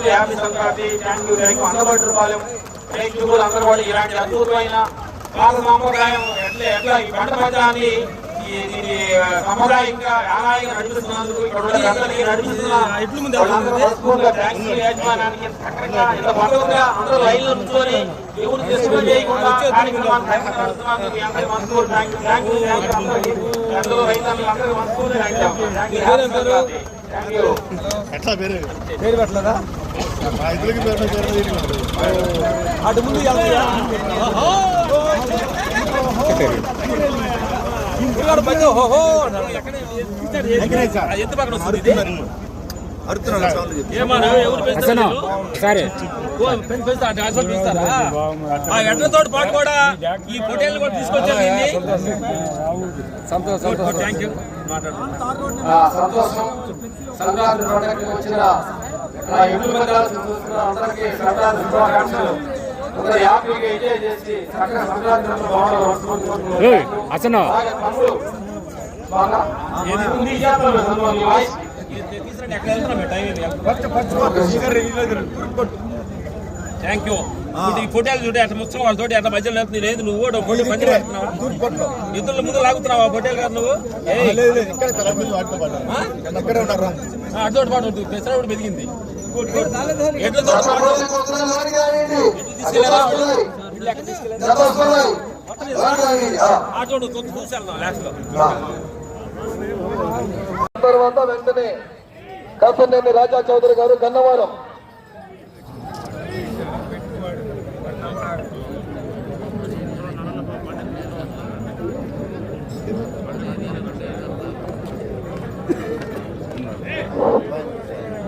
Happy Sankranti. Thank you. అందబట్టుపాలెం ప్రేక్షకులు అందరూ కూడా ఇలాంటి అద్భుతమైన పాత సాంప్రదాయం ఎట్లా ఈ పంట పంచాన్ని సాంప్రదాయంగా ఆనాయంగా నడిపిస్తున్నందుకు ఇక్కడ నడిపిస్తున్న యాజమాన్యానికి ఇంత పండుగగా అందరూ లైన్లో నుంచొని ఎవరు డిస్టర్బ్ చేయకుండా కార్యక్రమాన్ని మనస్ఫూర్తి థ్యాంక్ యూ. అందరూ రైతాంగం అందరూ మనస్ఫూర్తి థ్యాంక్ యూ. ఎట్లా పేరు పెట్టలేదా ఇద్దరికి అటు ముందు ఎట్లతో పాటు కూడా ఈ పొటేల్ కూడా తీసుకొచ్చారు. సంతోషం. Thank you. సంతోషం. సంక్రాంతి పండుగకి వచ్చిన అందరికీ సంక్రాంతి శుభాకాంక్షలు. అందరూ హ్యాపీగా ఎంజాయ్ చేసి చక్కగా సంక్రాంతి థ్యాంక్ యూ. ఈ ఫోటోలు చూడే అట్లా ముచ్చం వాళ్ళతో అట్లా మధ్యలో వెళ్తుంది. లేదు నువ్వు కూడా ఫోటో పని పెడుతున్నావా? ఇద్దరు ముందు లాగుతున్నావా ఫోటోలు గారు నువ్వు? అడ్డోటి పాటు పెసర కూడా పెరిగింది. ఎట్లా తర్వాత వెంటనే కాసనేని రాజా చౌదరి గారు గన్నవరం.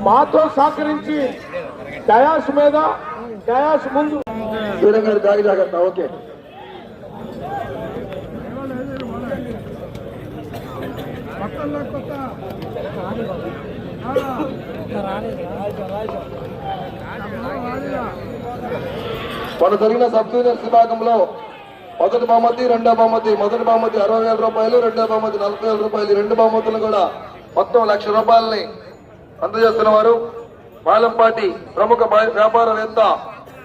మాతో సహకరించి డయాస్ మీద డయాస్ ముందు గారు దాడి జాగ్రత్త. ఓకే. మన జరిగిన సబ్ జూనియర్స్ విభాగంలో మొదటి బహుమతి, రెండో బహుమతి. మొదటి బహుమతి 60,000 రూపాయలు, రెండో బహుమతి 40,000 రూపాయలు. రెండు బహుమతులు కూడా మొత్తం 1,00,000 రూపాయలని అందజేస్తున్న వారు పాలెంపాటి ప్రముఖ వ్యాపారవేత్త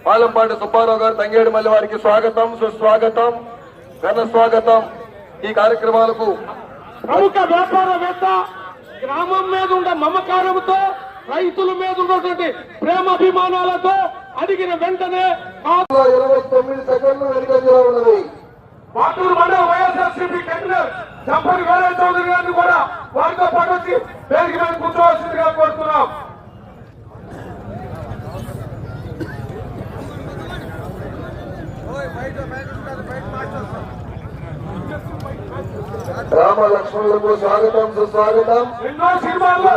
పాలెంపాటి సుబ్బారావు గారు. తంగేడు మల్లి వారికి స్వాగతం, సుస్వాగతం, ఘన స్వాగతం. ఈ కార్యక్రమాలకు ప్రముఖ వ్యాపారవేత్త గ్రామం మీద ఉండే మమకారంతో, రైతుల మీద ఉన్నటువంటి ప్రేమాభిమానాలతో అడిగిన వెంటనే 29 సెకండ్లు వెనుకంజలో ఉన్నది. పాటూరు మండల వైఎస్ఆర్సీపీ కన్వీనర్ చంపని వీరయ్య చౌదరి గారిని కూడా వారితో పాటు వచ్చి వేదిక మీద కూర్చోవలసిందిగా కోరుతున్నాం. రామ లక్ష్మణులకు స్వాగతం, సుస్వాగతం. ఎన్నో సినిమాల్లో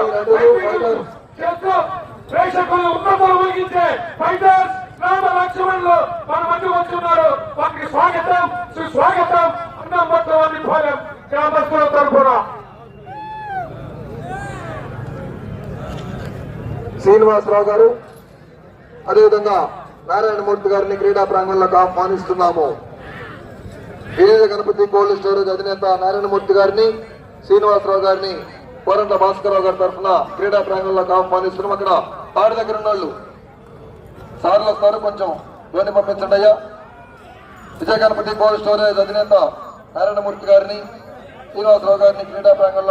ప్రేక్షకులు ఉన్నతలు ముగించే ఫైటర్స్ రామ లక్ష్మణులు మన మధ్య వచ్చున్నారు. వారికి స్వాగతం, సుస్వాగతం. అన్నం మొత్తం పాలెం గ్రామస్తుల తరఫున శ్రీనివాసరావు గారు, అదేవిధంగా నారాయణమూర్తి గారిని క్రీడా ప్రాంగణంలోకి ఆహ్వానిస్తున్నాము. విజయ గణపతి కోల్డ్ స్టోరేజ్ అధినేత నారాయణమూర్తి గారిని, శ్రీనివాసరావు గారిని కోరంట భాస్కరరావు గారి తరఫున క్రీడా ప్రాంగణంలోకి ఆహ్వానిస్తున్నాం. అక్కడ తాడి దగ్గర ఉన్న వాళ్ళు సార్లు వస్తారు, కొంచెం ధ్వని పంపించండి అయ్యా. విజయ గణపతి కోల్డ్ స్టోరేజ్ అధినేత నారాయణమూర్తి గారిని, శ్రీనివాసరావు గారిని క్రీడా ప్రాంగణంలో